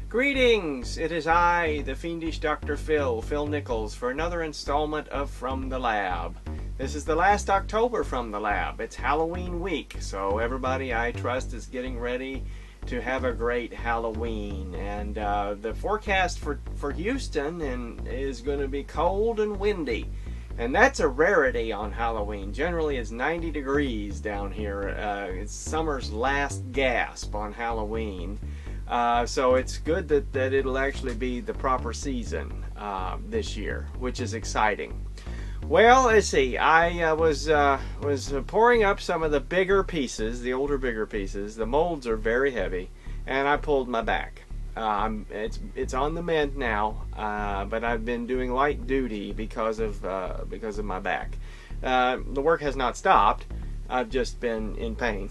Greetings! It is I, the Fiendish Dr. Phil Nichols, for another installment of From the Lab. This is the last October From the Lab. It's Halloween week, so everybody I trust is getting ready to have a great Halloween. And the forecast for Houston is going to be cold and windy. And that's a rarity on Halloween. Generally it's 90 degrees down here. It's summer's last gasp on Halloween. So it's good that it'll actually be the proper season this year, which is exciting. Well, let's see. I was pouring up some of the bigger pieces, the older bigger pieces. The molds are very heavy, and I pulled my back. It's on the mend now, but I've been doing light duty because of my back. The work has not stopped. I've just been in pain,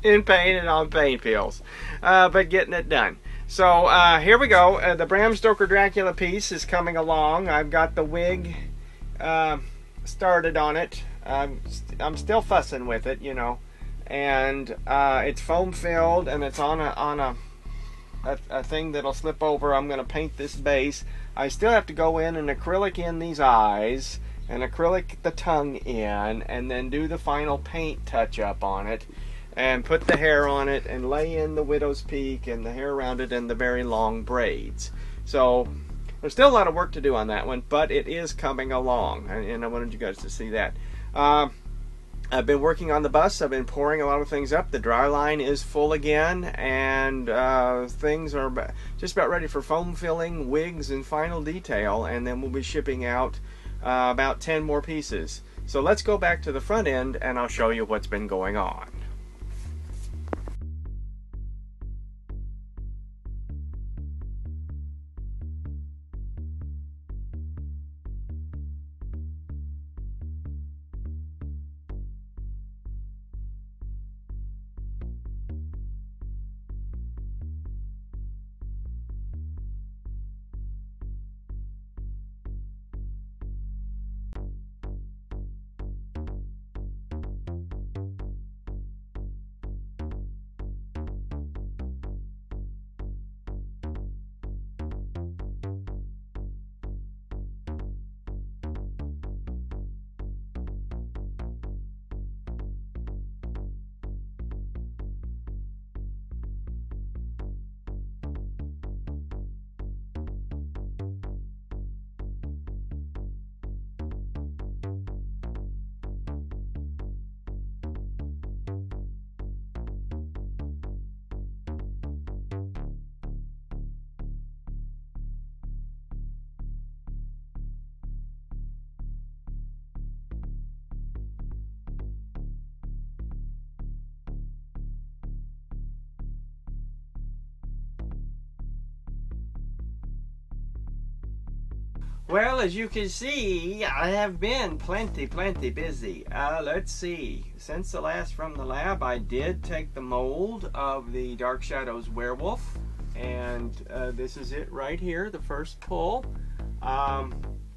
in pain and on pain pills, but getting it done. So here we go. The Bram Stoker Dracula piece is coming along. I've got the wig started on it. I'm still fussing with it, you know, and it's foam filled and it's on a thing that'll slip over. I'm going to paint this base. I still have to go in and acrylic in these eyes and acrylic the tongue in, and then do the final paint touch up on it, and put the hair on it, and lay in the widow's peak and the hair around it and the very long braids. So there's still a lot of work to do on that one, but it is coming along, and I wanted you guys to see that. I've been working on the bus. I've been pouring a lot of things up. The dry line is full again, and things are just about ready for foam filling, wigs, and final detail, and then we'll be shipping out about 10 more pieces. So let's go back to the front end and I'll show you what's been going on. Well, as you can see, I have been plenty busy. Let's see. Since the last From the Lab, I did take the mold of the Dark Shadows werewolf, and this is it right here, the first pull.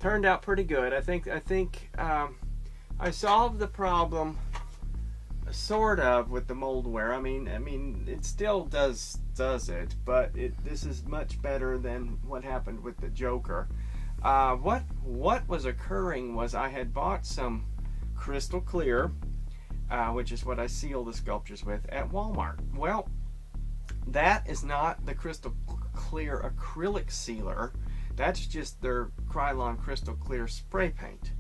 Turned out pretty good. I think I solved the problem sort of with the mold wear. I mean, it still does it, but this is much better than what happened with the Joker. What was occurring was I had bought some crystal clear, which is what I seal the sculptures with, at Walmart. Well, that is not the crystal clear acrylic sealer. That's just their Krylon crystal clear spray paint.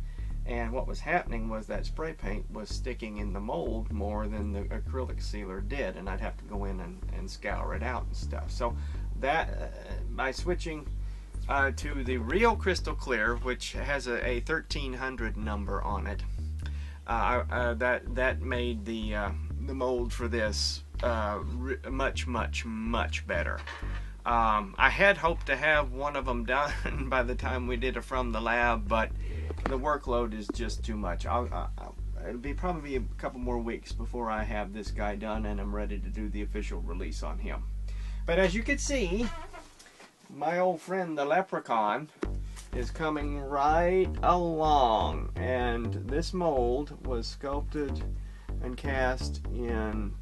And what was happening was that spray paint was sticking in the mold more than the acrylic sealer did, and I'd have to go in and scour it out and stuff. So that by switching to the real crystal clear, which has a 1300 number on it, that made the mold for this much better. I had hoped to have one of them done by the time we did it From the Lab, but the workload is just too much. It'll be probably a couple more weeks before I have this guy done and I'm ready to do the official release on him. But as you can see, my old friend the leprechaun is coming right along, and this mold was sculpted and cast in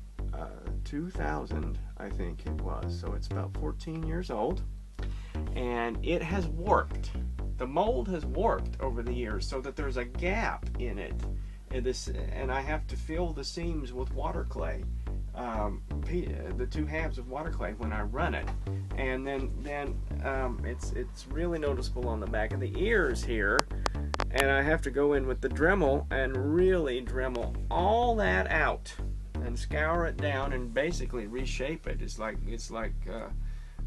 2000, I think it was. So it's about 14 years old. And it has warped. The mold has warped over the years so that there's a gap in it. And I have to fill the seams with water clay. The two halves of water clay when I run it. And then it's really noticeable on the back of the ears here. And I have to go in with the Dremel and really Dremel all that out and scour it down and basically reshape it. It's like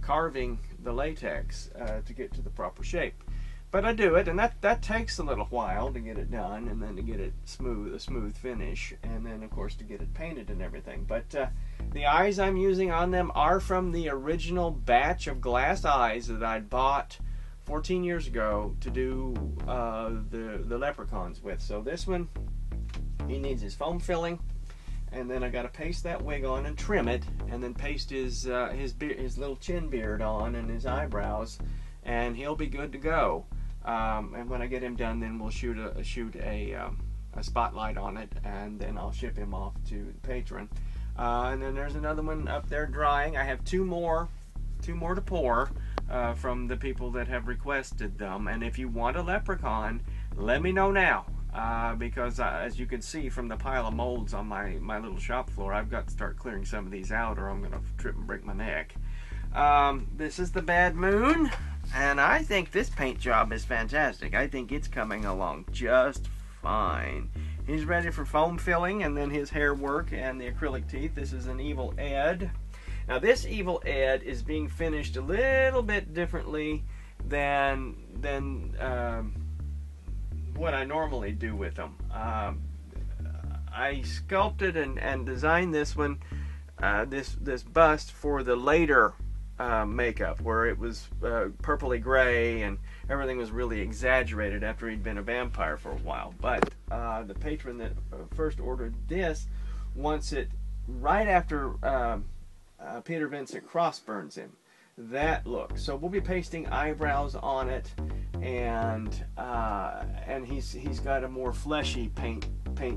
carving the latex to get to the proper shape. But I do it, and that takes a little while to get it done, and then to get it a smooth finish, and then of course to get it painted and everything. But the eyes I'm using on them are from the original batch of glass eyes that I'd bought 14 years ago to do the leprechauns with. So this one, he needs his foam filling, and then I got to paste that wig on and trim it, and then paste his little chin beard on and his eyebrows, and he'll be good to go. And when I get him done, then we'll shoot a spotlight on it, and then I'll ship him off to the patron. And then there's another one up there drying. I have two more to pour from the people that have requested them. And if you want a leprechaun, let me know now, because as you can see from the pile of molds on my little shop floor, I've got to start clearing some of these out, or I'm going to trip and break my neck. This is the Bad Moon. And I think this paint job is fantastic. I think it's coming along just fine. He's ready for foam filling and then his hair work and the acrylic teeth. This is an Evil Ed. Now this Evil Ed is being finished a little bit differently than what I normally do with them. I sculpted and designed this one, this bust for the later makeup, where it was purpley gray and everything was really exaggerated after he'd been a vampire for a while. But the patron that first ordered this wants it right after Peter Vincent cross-burns him. That look. So we'll be pasting eyebrows on it, and he's got a more fleshy paint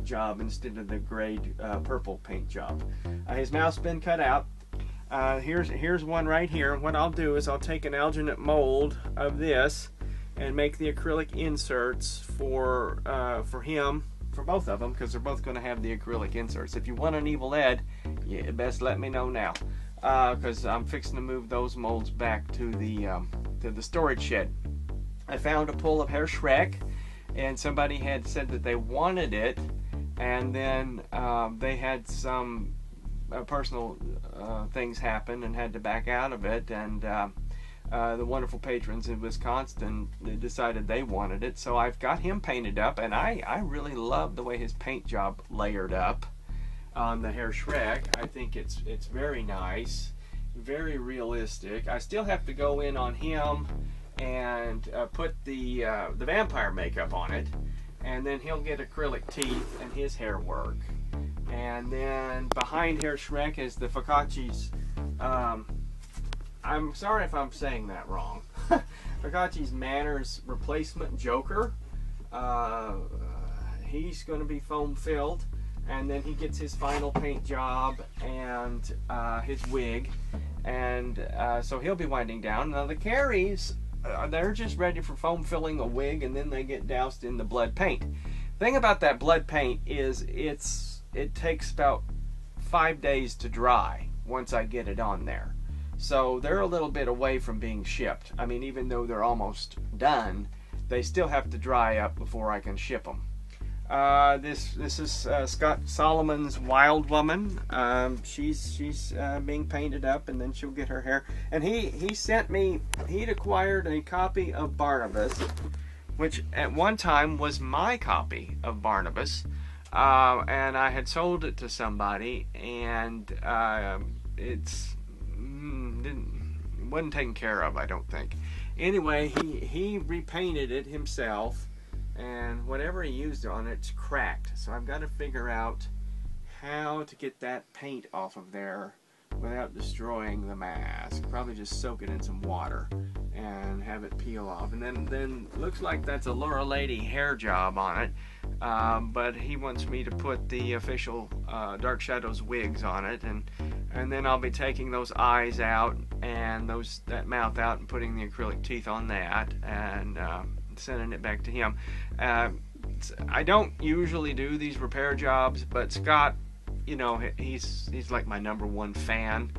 job instead of the gray purple paint job. His mouth's been cut out. Here's one right here. What I'll do is I'll take an alginate mold of this and make the acrylic inserts for him, for both of them, because they're both going to have the acrylic inserts. If you want an Evil Ed, you best let me know now, because I'm fixing to move those molds back to the storage shed. I found a pull of Herr Schreck, and somebody had said that they wanted it, and then they had some personal things happen and had to back out of it, and the wonderful patrons in Wisconsin decided they wanted it, so I've got him painted up, and I really love the way his paint job layered up on the Herr Schreck. I think it's very nice, very realistic. I still have to go in on him and put the vampire makeup on it, and then he'll get acrylic teeth and his hair work. And then behind Herr Schreck is the Focacci's, I'm sorry if I'm saying that wrong, Focacci's Manners replacement Joker. He's going to be foam filled, and then he gets his final paint job and his wig, and so he'll be winding down. Now the Carries, they're just ready for foam filling a wig, and then they get doused in the blood paint. The thing about that blood paint is it takes about 5 days to dry once I get it on there. So they're a little bit away from being shipped. I mean, even though they're almost done, they still have to dry up before I can ship them. This is Scott Solomon's Wild Woman. She's being painted up, and then she'll get her hair. And he sent me, he'd acquired a copy of Barnabas, which at one time was my copy of Barnabas. And I had sold it to somebody, and it wasn't taken care of, I don't think. Anyway, he repainted it himself, and whatever he used on it's cracked. So I've got to figure out how to get that paint off of there without destroying the mask. Probably just soak it in some water and have it peel off. And then looks like that's a Laura Lady hair job on it. But he wants me to put the official Dark Shadows wigs on it, and and then I'll be taking those eyes out and that mouth out and putting the acrylic teeth on that, and sending it back to him. I don't usually do these repair jobs, but Scott, you know, he's like my #1 fan,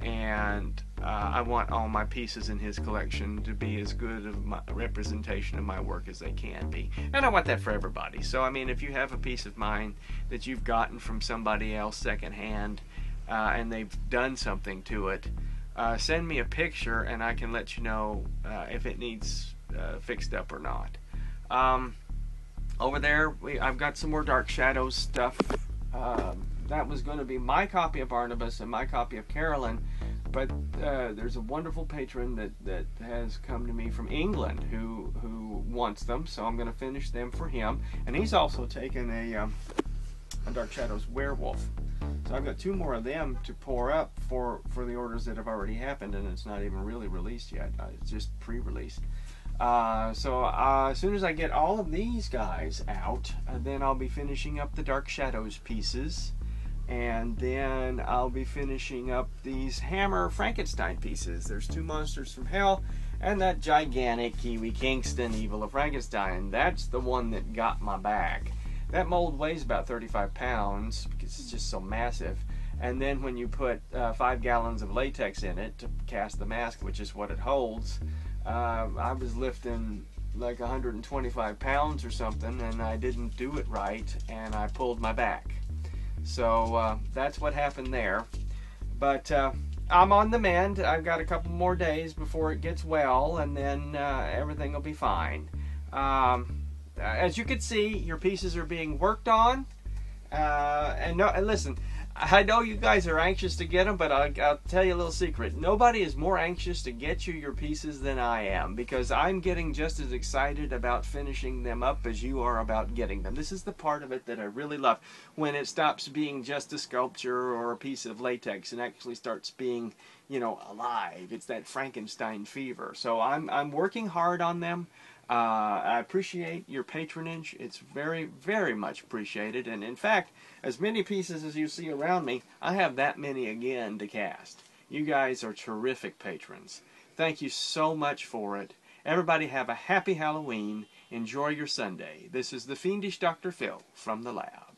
and I want all my pieces in his collection to be as good of my representation of my work as they can be, and I want that for everybody. So I mean, if you have a piece of mine that you've gotten from somebody else secondhand, and they've done something to it, send me a picture and I can let you know if it needs fixed up or not. Over there, I've got some more Dark Shadows stuff. That was going to be my copy of Barnabas and my copy of Carolyn, but there's a wonderful patron that has come to me from England who wants them, so I'm going to finish them for him. And he's also taken a Dark Shadows Werewolf. So I've got 2 more of them to pour up for the orders that have already happened, and it's not even really released yet. It's just pre-released. So as soon as I get all of these guys out, then I'll be finishing up the Dark Shadows pieces, and then I'll be finishing up these Hammer Frankenstein pieces. There's 2 Monsters from Hell and that gigantic Kiwi Kingston Evil of Frankenstein. That's the one that got my back. That mold weighs about 35 pounds because it's just so massive. And then when you put 5 gallons of latex in it to cast the mask, which is what it holds, I was lifting like 125 pounds or something, and I didn't do it right, and I pulled my back. So that's what happened there. But I'm on the mend. I've got a couple more days before it gets well, and then everything will be fine. As you can see, your pieces are being worked on. And listen, I know you guys are anxious to get them, but I'll tell you a little secret. Nobody is more anxious to get you your pieces than I am, because I'm getting just as excited about finishing them up as you are about getting them. This is the part of it that I really love, when it stops being just a sculpture or a piece of latex and actually starts being, you know, alive. It's that Frankenstein fever. So I'm working hard on them. I appreciate your patronage. It's very, very much appreciated. And in fact, as many pieces as you see around me, I have that many again to cast. You guys are terrific patrons. Thank you so much for it. Everybody have a happy Halloween. Enjoy your Sunday. This is the Fiendish Dr. Phil from the lab.